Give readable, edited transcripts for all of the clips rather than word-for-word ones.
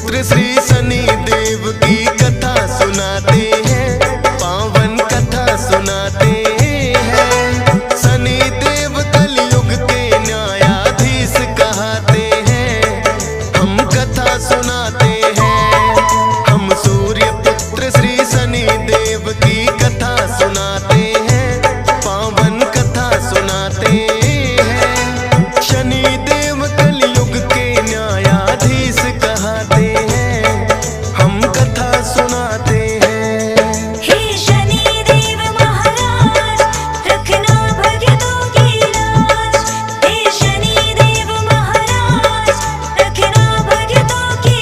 पुत्र श्री शनि देव की कथा सुनाते हैं, पावन कथा सुनाते हैं। शनि देव कलयुग के न्यायाधीश कहते हैं, हम कथा सुनाते हैं। हम सूर्य पुत्र श्री शनि देव की कथा सुनाते हैं, पावन कथा सुनाते हैं। शनि देव कलयुग के न्यायाधीश कहते हैं, हम कथा सुनाते हैं। हे शनि देव महाराज, रखना भक्तों की लाज। हे शनि देव महाराज, रखना भक्तों की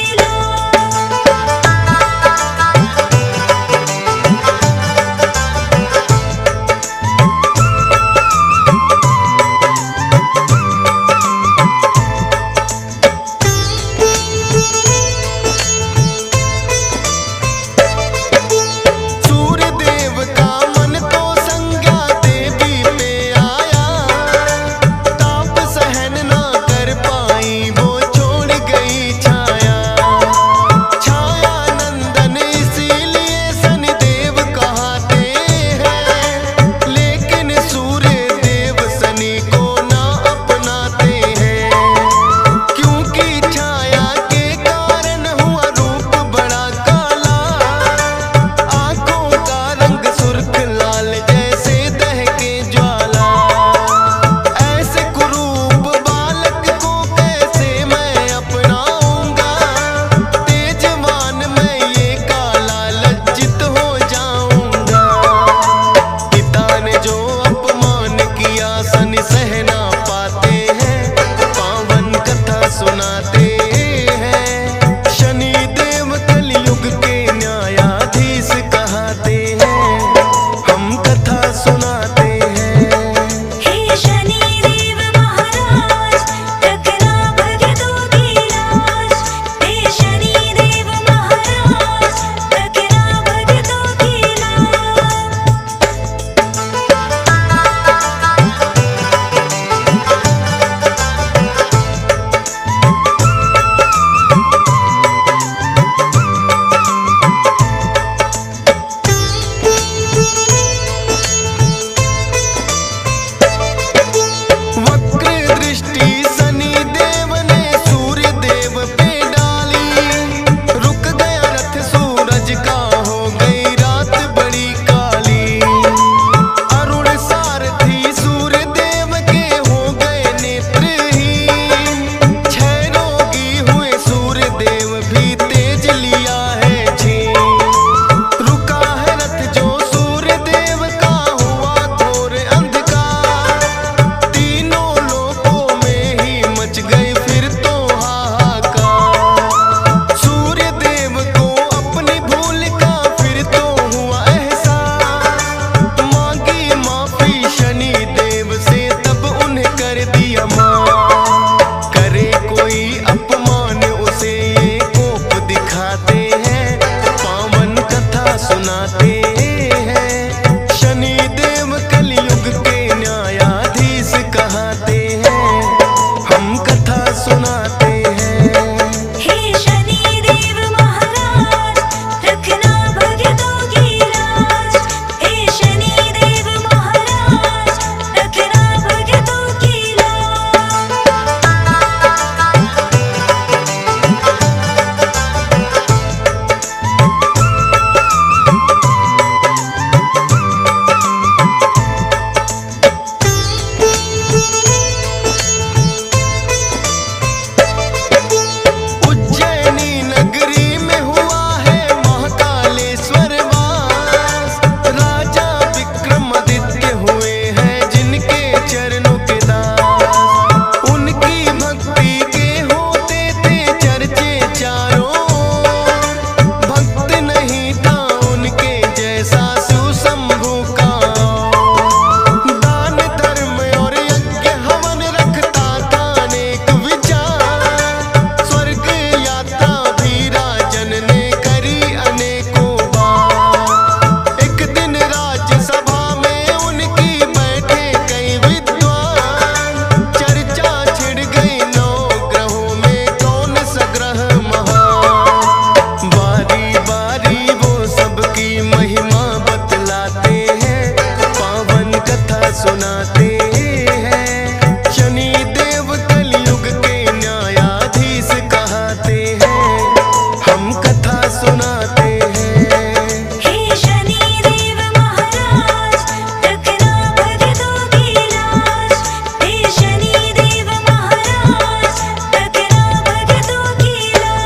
सूर्य देव का मन तो संज्ञा देवी पे आया, ताप सहन ना कर पाई वो छोड़ गई छाया। छाया नंदन इसीलिए शनि देव कहते हैं, लेकिन सूर्य देव शनि को ना अपनाते हैं। क्योंकि छाया के कारण हुआ रूप बड़ा काला, आंखों का रंग सुर्ख लाल जैसे दहके ज्वाला। ऐसे कुरूप बालक को कैसे मैं अपनाऊंगा, तेजमान मैं ये काला लज्जित हो जाऊंगा। पिता ने जो अपमान किया शनि सह ना पाते हैं, पावन कथा सुनाते हैं। शनि देव कलयुग के न्यायाधीश कहते हैं, हम कथा सुनाते हैं। हे शनि देव महाराज, रखना भक्तों की लाज। हे शनि देव महाराज, रखना भक्तों की लाज। सुनाते हैं। शनि देव कलयुग के न्यायाधीश कहते हैं, हम कथा सुनाते हैं। हे शनि देव महाराज रखना भक्तों की लाज। हे शनि देव महाराज रखना भक्तों की लाज।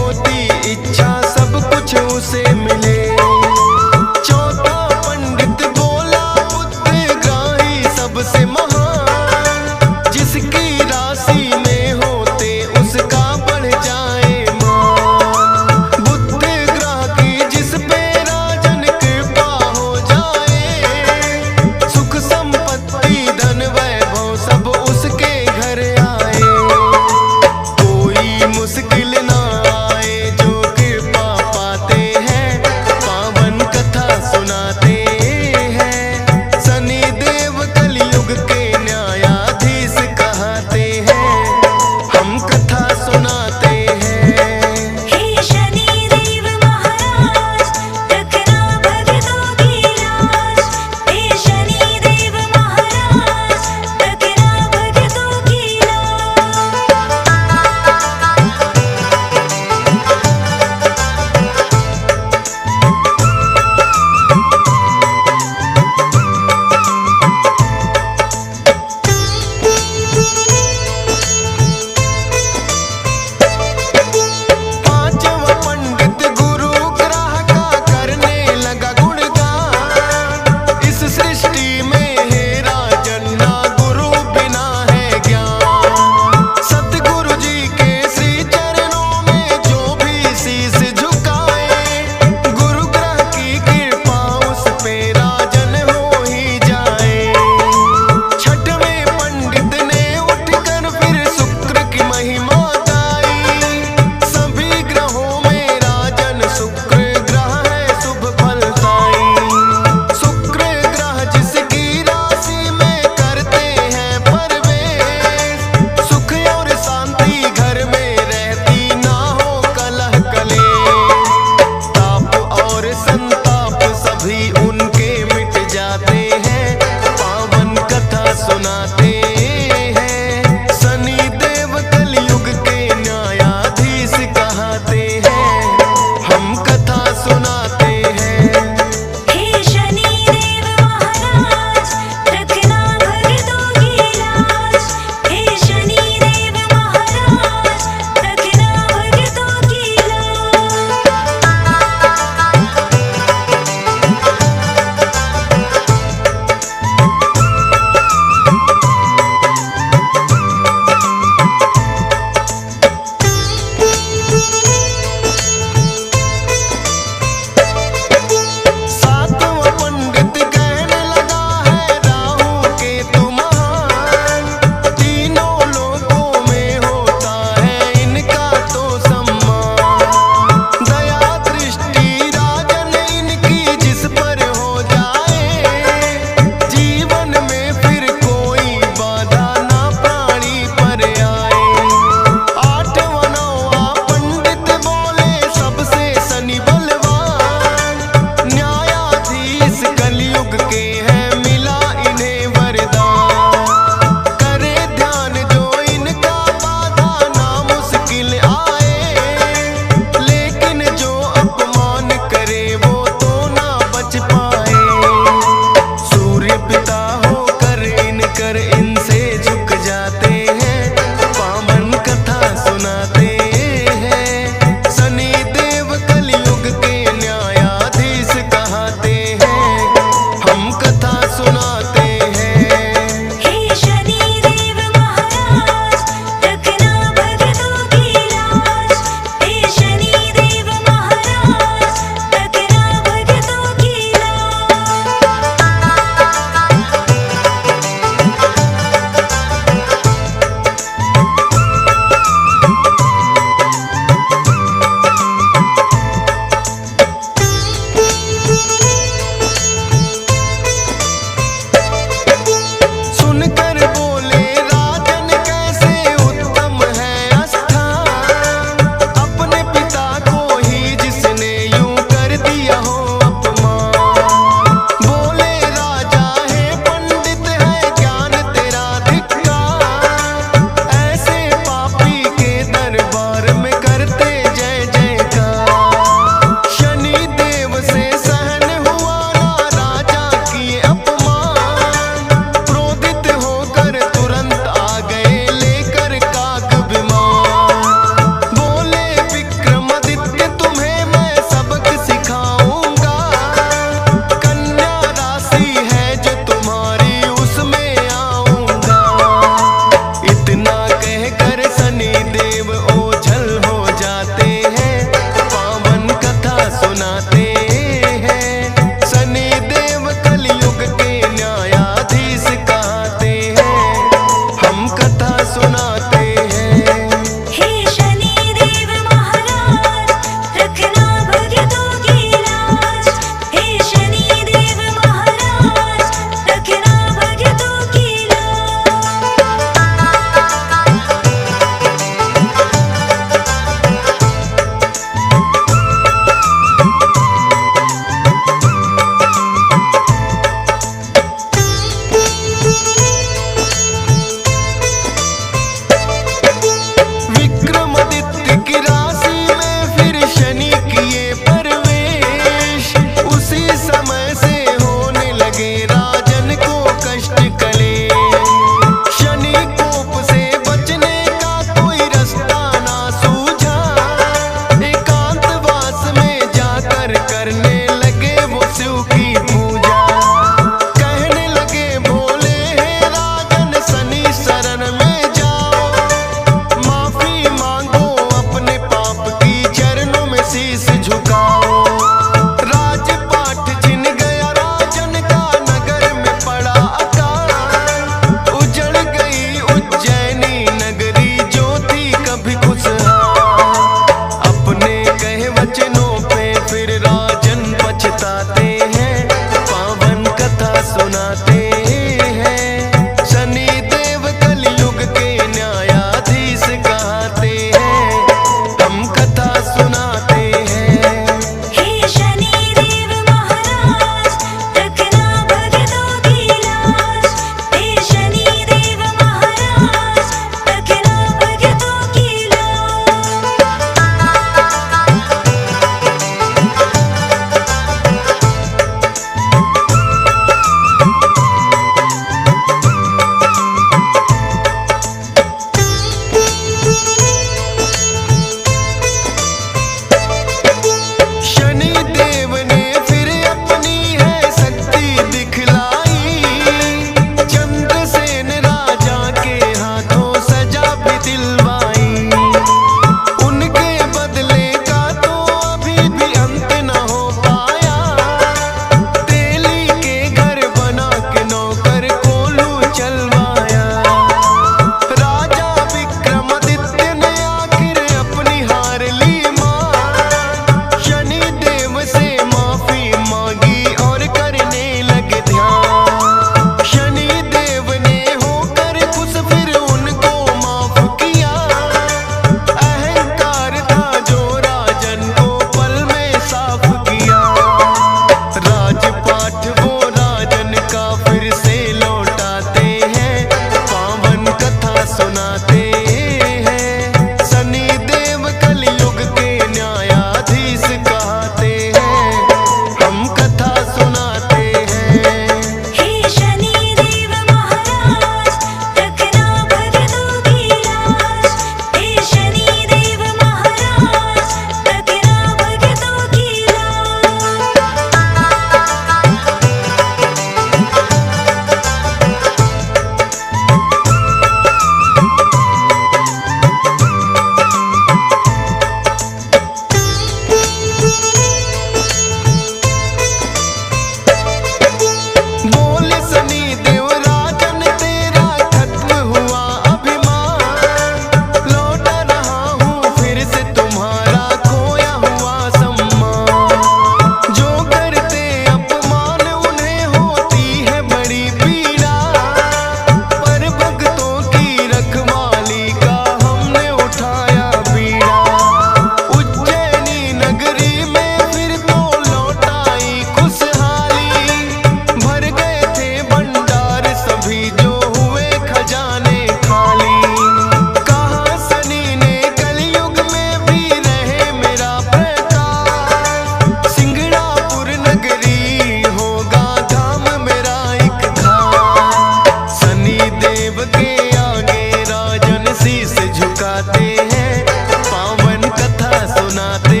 झुकाते हैं, पावन कथा सुनाते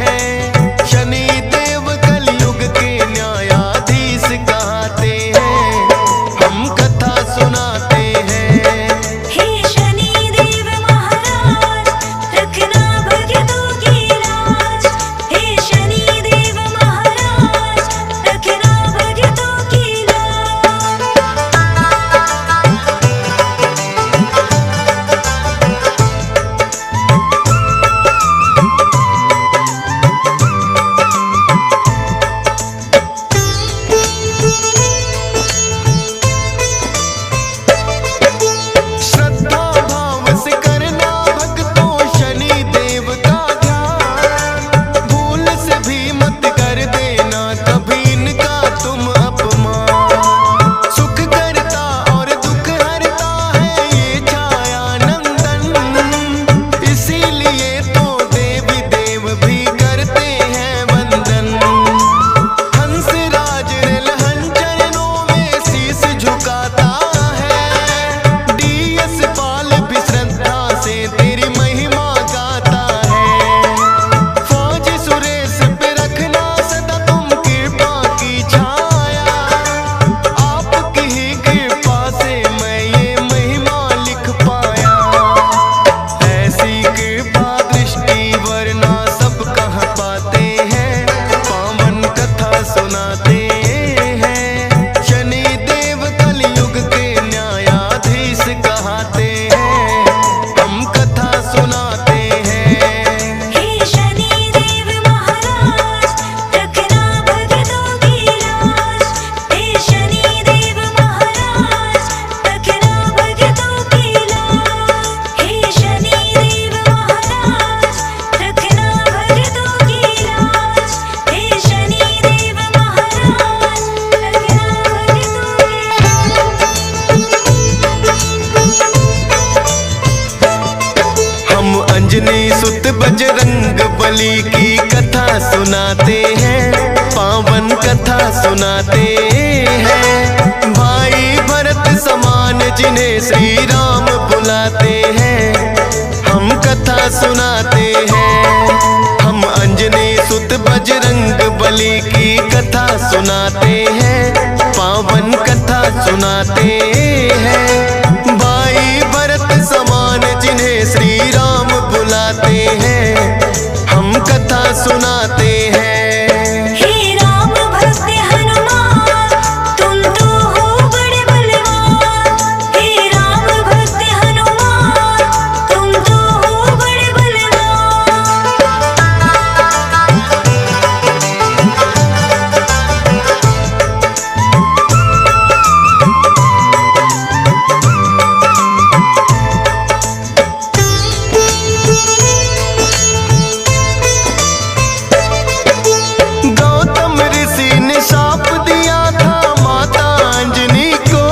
हैं। शनि देव कलयुग के न्यायाधीश कहते हैं, हम कथा सुनाते हैं। हे शनि देव महाराज, रखना भक्तों की लाज। हे शनि देव महाराज, रखना भक्तों की लाज। श्रद्धा भाव से करना भक्तों शनि देव का ध्यान, भूल से भी मत कर देना कभी इनका तुम अपमान। सुख करता और दुख हरता है ये छाया नंदन, इसीलिए तो देवी देव भी करते हैं वंदन। हंसराज रिलहन चरणों में शीश झुकाता है, डीएस पाल भी श्रद्धा से तेरी महिमा गाता है। फौज सुरेश पे रखना सदा तुम कृपा की छाया, आपकी ही कृपा से मैं ये महिमा लिख पाया। ऐसी कृपा दृष्टि वरना सब कहाँ पाते हैं, पावन कथा सुनाते हैं। शनि देव कलयुग के न्यायाधीश कहते हैं, हम कथा सुनाते हैं। हे शनि देव महाराज, रखना भक्तों की लाज। हे शनि देव महाराज, रखना भक्तों की लाज। हे शनि देव महाराज, रखना भक्तों की लाज। हे शनि देव महाराज, हम अंजनी सुत बजरंग बली की कथा सुनाते हैं, पावन कथा सुनाते हैं। भाई भरत समान जिन्हें श्री राम बुलाते हैं, हम कथा सुनाते हैं। हम अंजनी सुत बजरंग बली की कथा सुनाते हैं, पावन कथा सुनाते हैं। भाई भरत समान जिन्हें श्री राम बुलाते हैं, हम कथा सुनाते हैं। हे राम भक्त हनुमान, तुम तो हो बड़े बलवान। हे राम भक्त हनुमान, तुम तो हो बड़े बलवान। गौतम ऋषि ने शाप दिया था माता अंजनी को,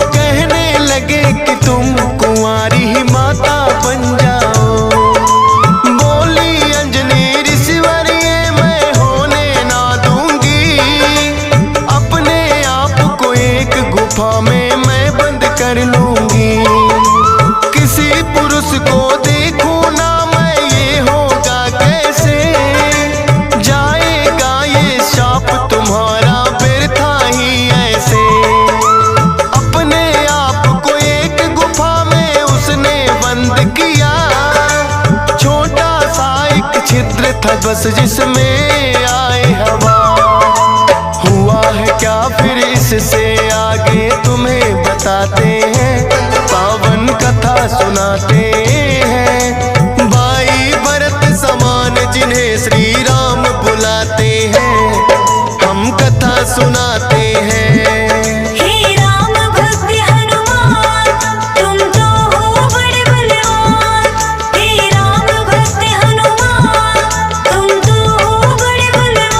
कहने लगे कि तुम कुंवारी ही माता बन जाओ। बोली अंजनी ऋषिवर ये मैं होने ना दूंगी, अपने आप को एक गुफा में मैं बंद कर लूंगी। किसी पुरुष को देखूं ना मैं ये होगा कैसे, जाएगा ये शाप तुम्हारा व्यर्था ही ऐसे। अपने आप को एक गुफा में उसने बंद किया, छोटा सा एक छिद्र था बस जिसमें आए हवा। हुआ है क्या फिर इससे आगे तुम्हें बताते हैं, पावन कथा सुनाते हैं। भाई भरत समान जिन्हें श्री राम बुलाते हैं, हम कथा सुनाते हैं। हे राम भक्त हनुमान, तुम तो हो बड़े बलवान। हे राम भक्त हनुमान, तुम तो हो बड़े बलवान।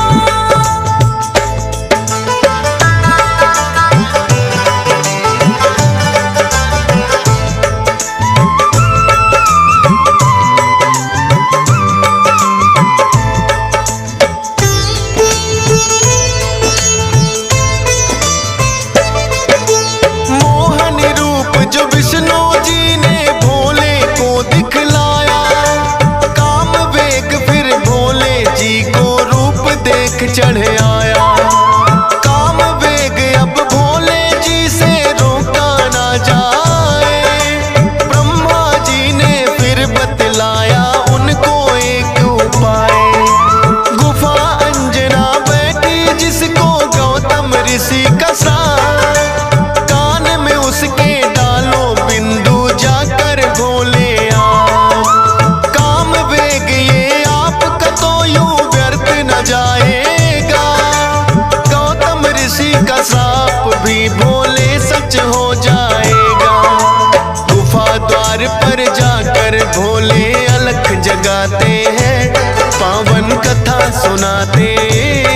पर जाकर भोले अलख जगाते हैं, पावन कथा सुनाते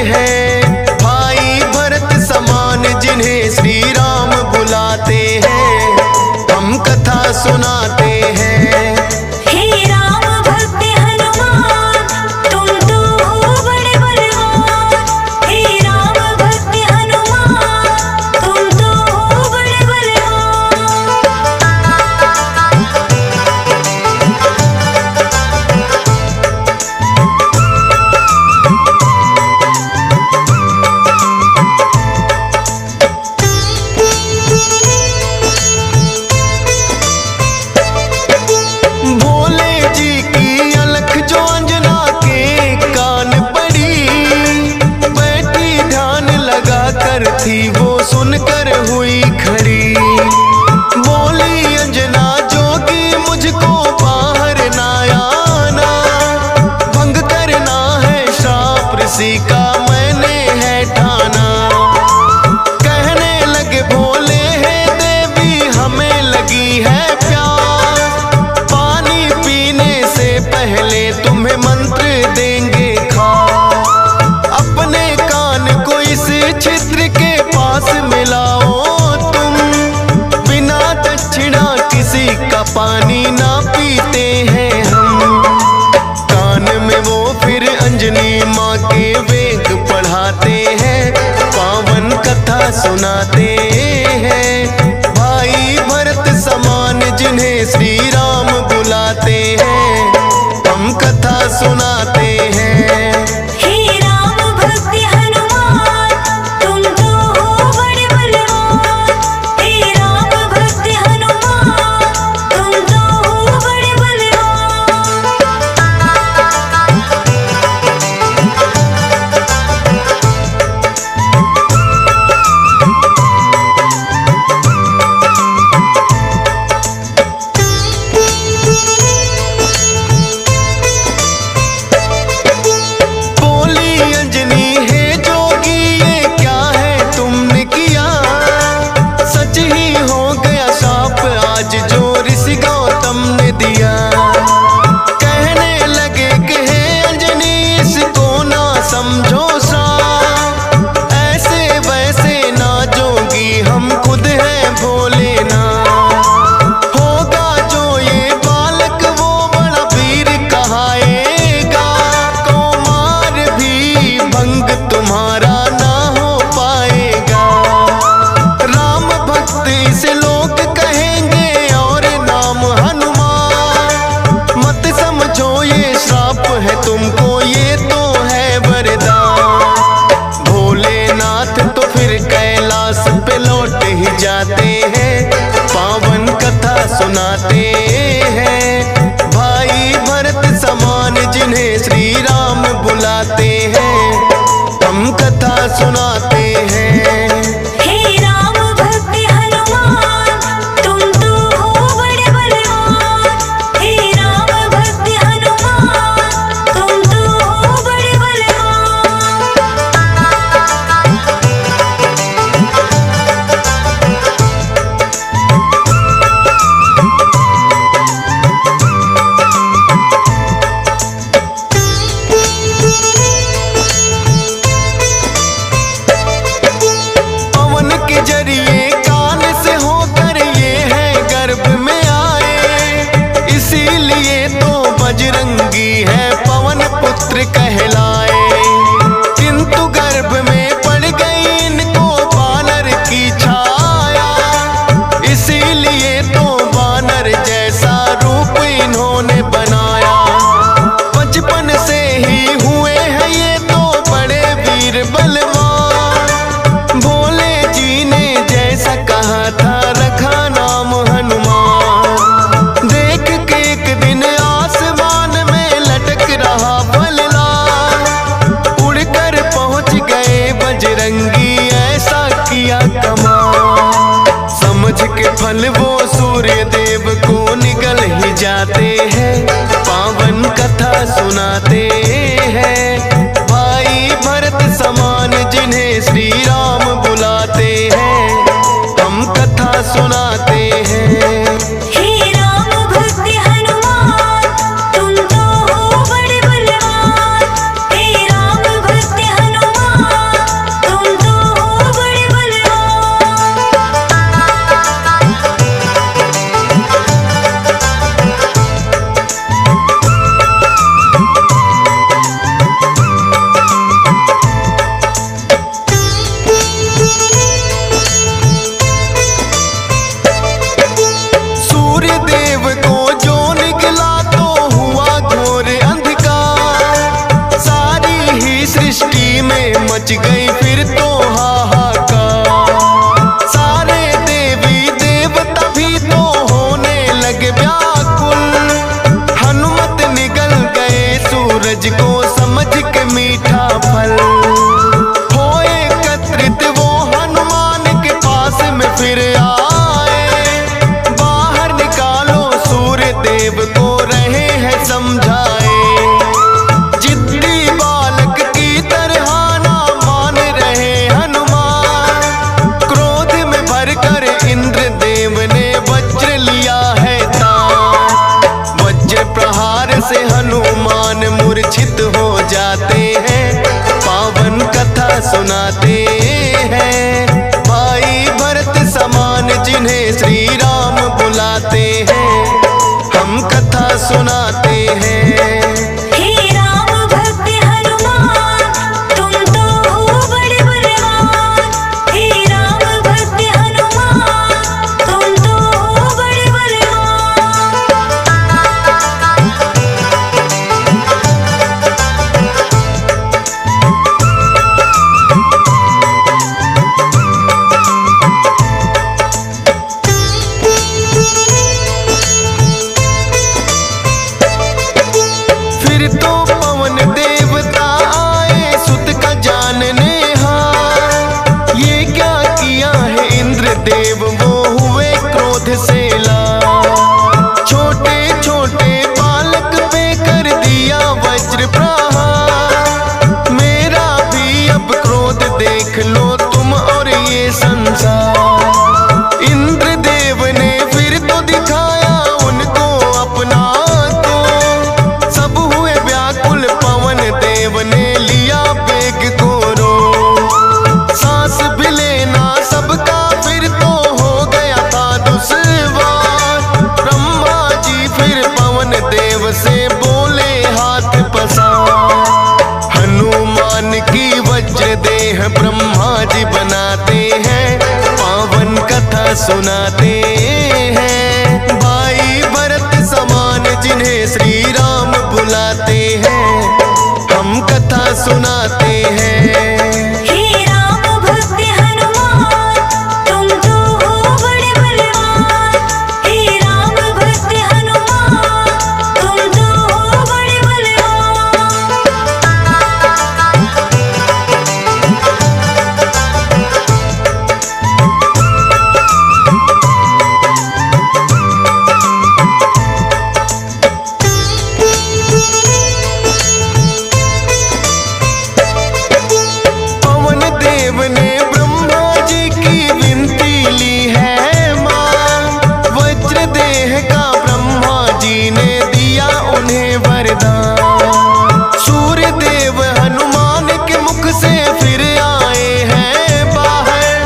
हैं। भाई भरत समान जिन्हें श्री राम बुलाते हैं, हम कथा सुनाते हैं। हे राम भक्त हनुमान तुम तो हो बड़े बलवान। हे राम भक्त हनुमान तुम तो हो बड़े बलवान। भोले जी की अलख जो अंजना के कान पड़ी, बैठी ध्यान लगा कर थी वो सुनकर हुई खड़ी। बोली अंजना जोगी मुझको बाहर ना आना, भंग करना है श्राप ऋषि का मैंने है ठाना। कहने लगे भोले है देवी हमें लगी है प्यास, पानी पीने से पहले तुम्हें मंत्र देंगे खास। अपने कान को इस छिद्र के पास मिलाओ तुम, बिना दक्षिणा किसी का पानी ना पीते हैं हम। कान में वो फिर अंजनी माँ के वेद पढ़ाते हैं, पावन कथा सुनाते हैं। भाई भरत समान जिन्हें श्री राम बुलाते हैं, हम कथा सुनाते हैं। हे राम भक्त हनुमान तुम तो हो बड़े बलवान। हे राम भक्त हनुमान तुम तो हो बड़े बलवान। बोली अंजनी है जोगी ये क्या है तुमने किया, सच ही हो गया शाप आज जो ऋषि गौतम ने दिया। कहने लगे कि हे अंजनी इसको ना समझो श्राप, ऐसे वैसे ना जोगी हम खुद हैं भोले ना। होगा जो ये बालक वो बड़ा वीर कहाएगा, कुमार भी भंग तुम्हारा ना हो पाएगा। राम भक्त इसे लोग कहेंगे और नाम हनुमान, मत समझो ये श्राप है तुमको ये तो है वरदान। भोलेनाथ तो फिर कैलाश पे लौट ही जाते हैं, पावन कथा सुनाते हैं। भाई भरत समान जिन्हें श्री राम बुलाते हैं, हम कथा सुनाते हैं। हे राम भक्त हनुमान तुम तो हो बड़े बलवान। हे राम भक्त हनुमान तुम तो हो बड़े बलवान। पवन के जरिए कान से होकर ये है गर्भ में आए, इसीलिए तो बजरंगी है पवन पुत्र कहलाए। किंतु गर्भ में पड़ गई इनको बानर की छाया, इसीलिए तो बानर जैसा रूप इन्होंने बनाया। बचपन से ही हुए हैं ये तो बड़े वीर बलवान, भोले जी ने जैसा कहा था रखा नाम हनुमान। देख के एक दिन आसमान में लटक रहा फलदार, इंद्रदेव को रहे हैं समझाए। जिद्दी बालक की तरह ना मान रहे हनुमान, क्रोध में भरकर इंद्रदेव ने वज्र लिया है तान। वज्र प्रहार से हनुमान मूर्छित हो जाते हैं, पावन कथा सुनाते हैं। भाई भरत समान जिन्हें श्री राम बुलाते हैं, हम कथा सुनाते हैं। हे राम भक्त हनुमान, तुम तो हो बड़े बलवान। हे राम भक्त हनुमान, तुम तो हो बड़े बलवान। फिर तो पवन देवता आए सुत का जानने हार। ये क्या किया है इंद्रदेव, वो हुए क्रोध से लाल। छोटे छोटे बालक पे कर दिया वज्र प्रहार। मेरा भी अब क्रोध देख लो तुम और ये संसार। इंद्रदेव ने फिर तो दिखाया उनको अपना तो, सब हुए व्याकुल पवन देव ने लिया बेग को रो। सांस भी लेना सबका फिर तो हो गया था दुश्वार। ब्रह्मा जी फिर पवन देव से बोले हाथ पसार। हनुमान की वज्र देह ब्रह्मा जी बनाते हैं, पावन कथा सुनाते हैं। भाई भरत समान जिन्हें श्री राम बुलाते हैं, हम कथा सुनाते हैं। हे राम भक्त हनुमान, तुम तो हो बड़े बलवान। हे राम भक्त हनुमान, तुम तो हो बड़े बलवान। पवन देव ने ब्रह्मा जी की विनती ली है मां। वज्र देह का ब्रह्मा जी ने दिया उन्हें वरदान। सूर्य देव हनुमान के मुख से फिर आए हैं बाहर।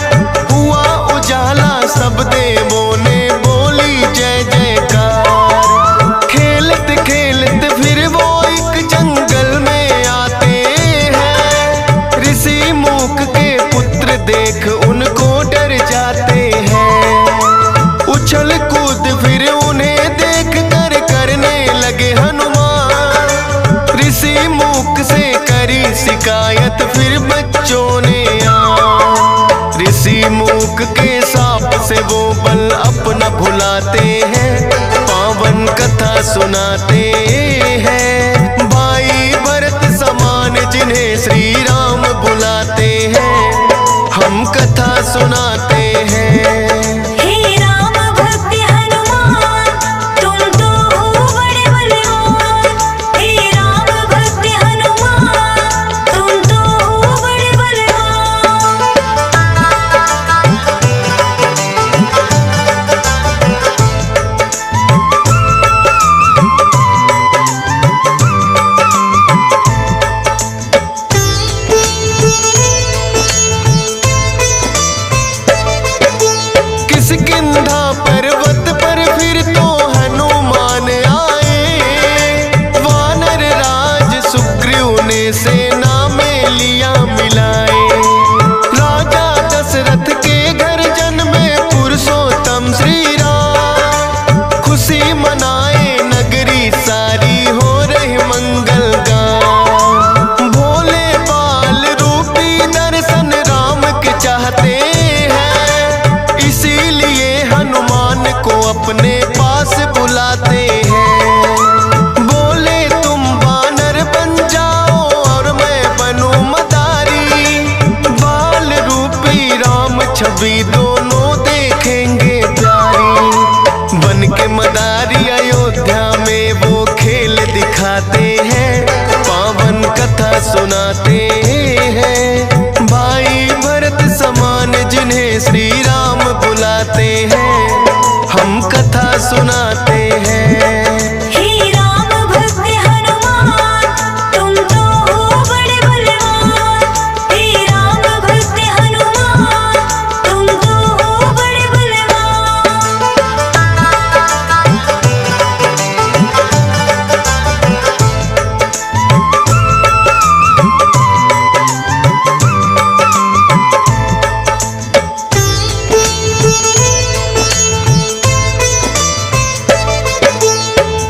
हुआ उजाला सब देवों ने बोली जय जयकार। खेलत खेलत फिर वो एक जंगल में आते हैं। ऋषि मूक के पुत्र देख उनको डर जाते हैं। उछल कूद फिर उन्हें देख कर करने लगे हनुमान। ऋषि मूक से करी शिकायत फिर बच्चों ने आ। ऋषि मूक के साप से वो बल अपना भुलाते हैं, पावन कथा सुनाते हैं। भाई भरत समान जिन्हें श्री राम बुलाते हैं, हम कथा सुनाते हैं। हे राम भक्त हनुमान, तुम तो हो बड़े बलवान। हे राम भक्त हनुमान, तुम तो हो बड़े बलवान। किष्किंधा पर्वत पर फिर तो हनुमान आए। वानर राज सुग्रीव ने सेना में लिया मिलाए। राजा दशरथ के घर जन्मे पुरुषोत्तम श्री राम। खुशी मनाए नगरी सारी हो रही मंगल गान। भोले बाल रूपी दर्शन राम के चाहते हैं, इसीलिए हनुमान को अपने पास बुलाते हैं। बोले तुम वानर बन जाओ और दिखाते हैं, पावन कथा सुनाते हैं। भाई भरत समान जिन्हें श्री राम बुलाते हैं, हम कथा सुनाते हैं। हे राम भक्त हनुमान, तुम तो हो बड़े बलवान। हे राम भक्त हनुमान, तुम तो हो बड़े बलवान।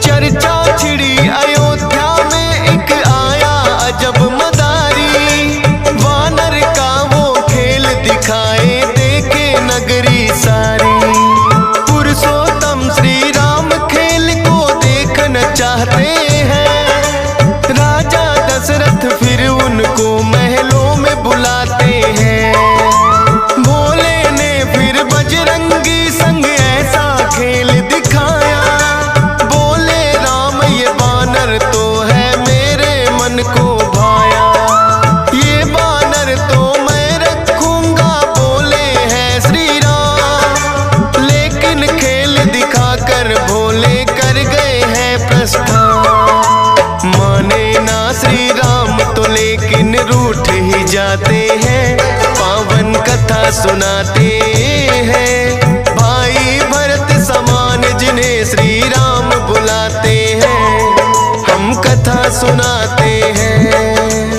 चर्चा छिड़ी अयोध्या में, एक आया अजब मदारी। वानर का वो खेल दिखाए, देखे नगरी सारी। पुरुषोत्तम श्री राम खेल को देखना चाहते हैं। राजा दशरथ फिर उनको महलों में बुलाते हैं। भोले ने फिर बजरंगी संग ऐसा खेल दिखाया। बोले राम ये बानर तो है मेरे मन को भाया। ये बानर तो मैं रखूंगा, बोले हैं श्री राम। लेकिन खेल दिखाकर भोले कर गए हैं प्रस्थान। माने ना श्री राम तो लेकिन रूठ ही जाते हैं, पावन कथा सुनाते हैं। भाई भरत समान जिन्हें श्री राम बुलाते हैं, हम कथा सुनाते हैं।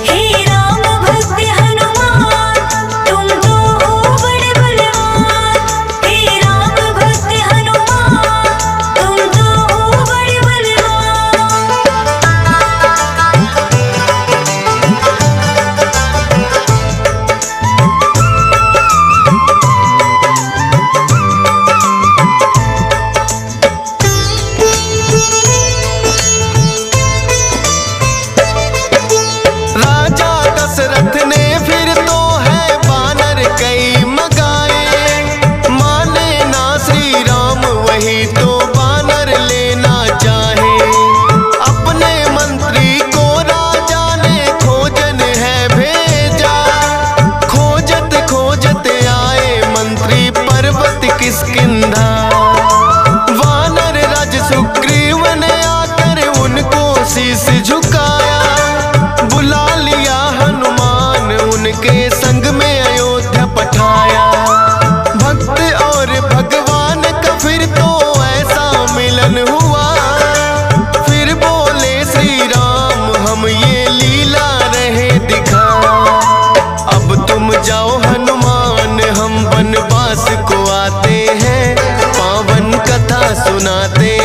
हे राम भक्त हनुमान, तुम तो हो बड़े बलवान। हे राम भक्त हनुमान, तुम तो हो बड़े बलवान। राजा दशरथ ने फिर तो है बानर कई मगाए। माने ना श्री राम वही तो बानर लेना चाहे। अपने मंत्री को राजा ने खोजन है भेजा। खोजत खोजत आए मंत्री पर्वत किष्किंधा। वानर राज सुग्रीव ने आकर उनको शीश झुकाया। बुला लिया हनुमान, उनके संग में अयोध्या पठाया। भक्त और भगवान का फिर तो ऐसा मिलन हुआ। फिर बोले श्री राम हम ये लीला रहे दिखा। अब तुम जाओ हनुमान, हम वनवास को आते हैं, पावन कथा सुनाते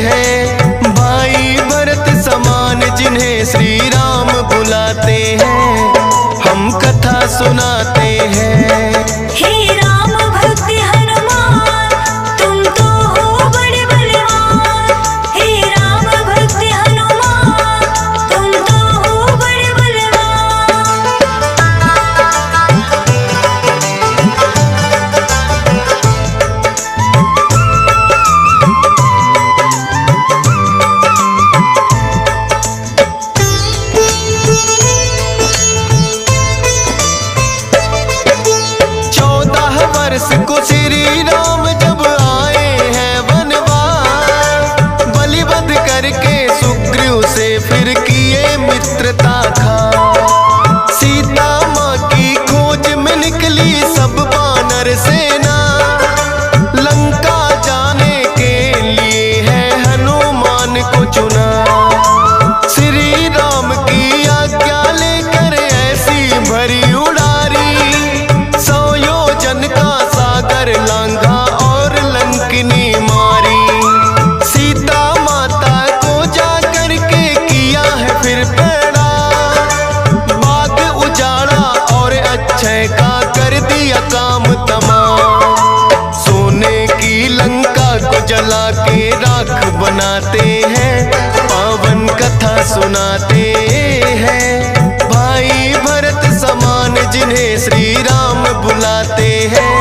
हैं। भाई भरत समान जिन्हें श्री राम बुलाते हैं, हम कथा सुनाते हैं। हे राम भक्त हनुमान, तुम तो हो बड़े बलवान। हे राम भक्त हनुमान, तुम तो हो बड़े बलवान। वर्ष को श्री राम जब आए हैं वनवास। बलिवध करके सुग्रीव से फिर किए मित्रता खा। सीता माँ की खोज में निकली सब बानर सेना। लंका जाने के लिए है हनुमान को चुना। श्री राम की आज्ञा लेकर ऐसी भरी उड़ारी। 100 योजन का सागर लांघा और लंकिनी मारी। सीता माता को जा करके किया है फिर प्रणाम। बाग उजाड़ा और अक्षय का कर दिया काम तमाम। सोने की लंका को जला के राख बनाते हैं, पावन कथा सुनाते हैं। भाई भरत समान जिन्हें श्री राम बुलाते हैं,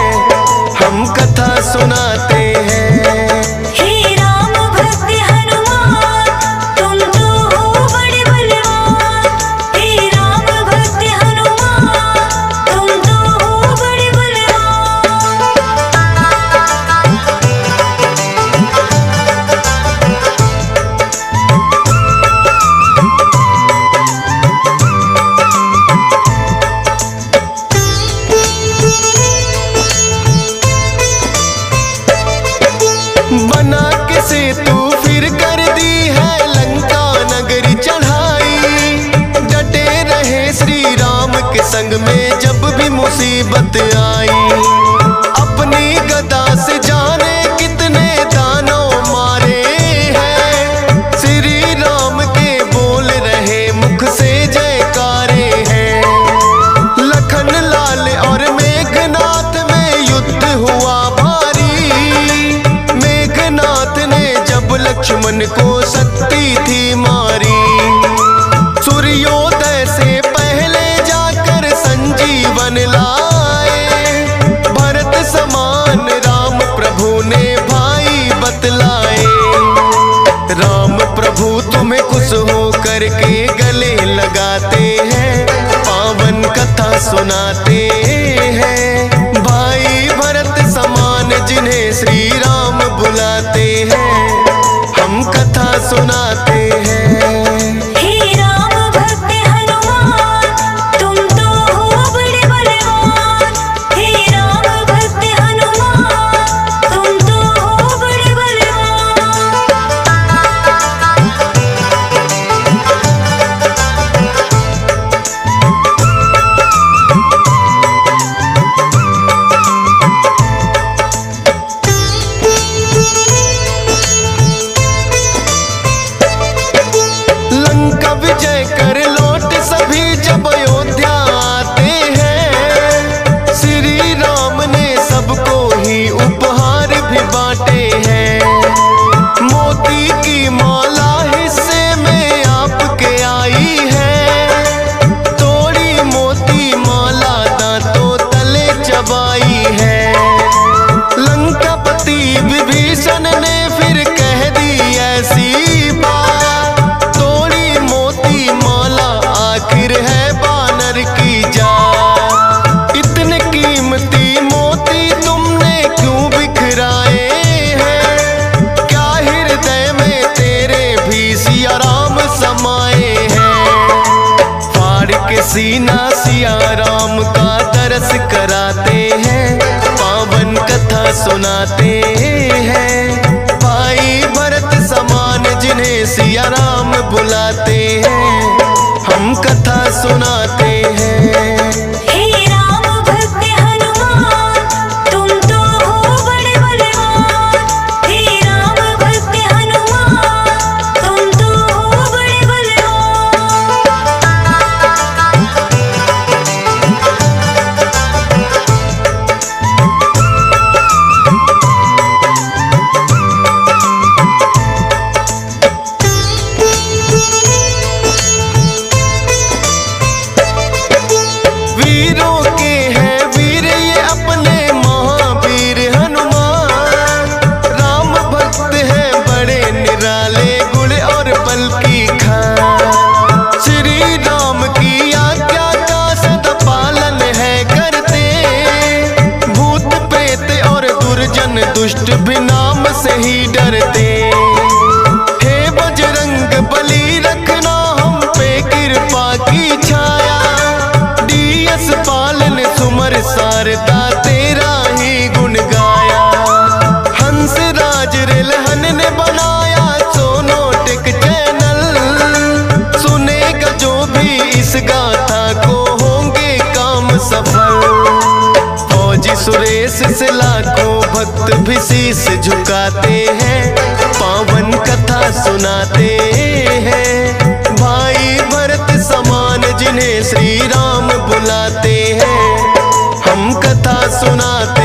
हम कथा सुनाते हैं। हे राम भक्त हनुमान, तुम तो हो संग में जब भी मुसीबत आई, अपनी गदा से जाने कितने दानों मारे हैं। श्री राम के बोल रहे मुख से जयकारे हैं। लखन लाल और मेघनाथ में युद्ध हुआ भारी, मेघनाथ ने जब लक्ष्मण को शक्ति थी मारी। सूर्योदय से पहले जाकर संजीवन लाए, भरत समान राम प्रभु ने भाई बतलाए। राम प्रभु तुम्हें खुश हो करके गले लगाते हैं, पावन कथा सुनाते हैं। भाई भरत समान जिन्हें श्री राम बुलाते हैं, हम कथा सुनाते हैं। हे राम भक्त हनुमान, तुम तो हो बड़े बलवान। हे राम भक्त हनुमान, तुम तो हो बड़े बलवान। लंका विजय कर लौट सभी जब अयोध्या आते हैं, श्री राम ने सबको ही उपहार भी बांटे हैं। मोती की माला हिस्से में आपके आई है, तोड़ी मोती माला दांतों तले चबाई है। लंकापति विभीषण ने फिर कह दी ऐसी बात, तोड़ी मोती माला आखिर है बानर की जात। इतने कीमती मोती तुमने क्यों बिखराए हैं, क्या हृदय में तेरे भी सिया राम समाए हैं। फाड़ के सीना सिया राम का दरस कराते हैं, पावन कथा सुनाते हैं। भाई भरत समान जिन्हें सिया राम बुलाते हैं, हम कथा सुनाते हैं। हे राम भक्त हनुमान, तुम तो हो बड़े बलवान। हे राम भक्त हनुमान, तुम तो हो बड़े बलवान। वीरों के हैं वीर ये अपने महावीर हनुमान, राम भक्त हैं बड़े निराले गुण और बल की खान। श्री राम की आज्ञा का सदा पालन है करते, भूत प्रेत और दुर्जन दुष्ट भी नाम से ही डरते। हे बजरंग बली रखना हम पे कृपा की छाया, डीएस पालन सुमर सारदा तेरा ही गुण गाया। हंस राज रिलहन ने बनाया सोनोटिक चैनल, सुनेगा जो भी इस गाथा को होंगे काम सफल। फौजी सुरेश से लाखों भक्त भी शीश झुकाते हैं, पावन कथा सुनाते हैं। भाई भरत समान जिन्हें श्री राम बुलाते हैं, हम कथा सुनाते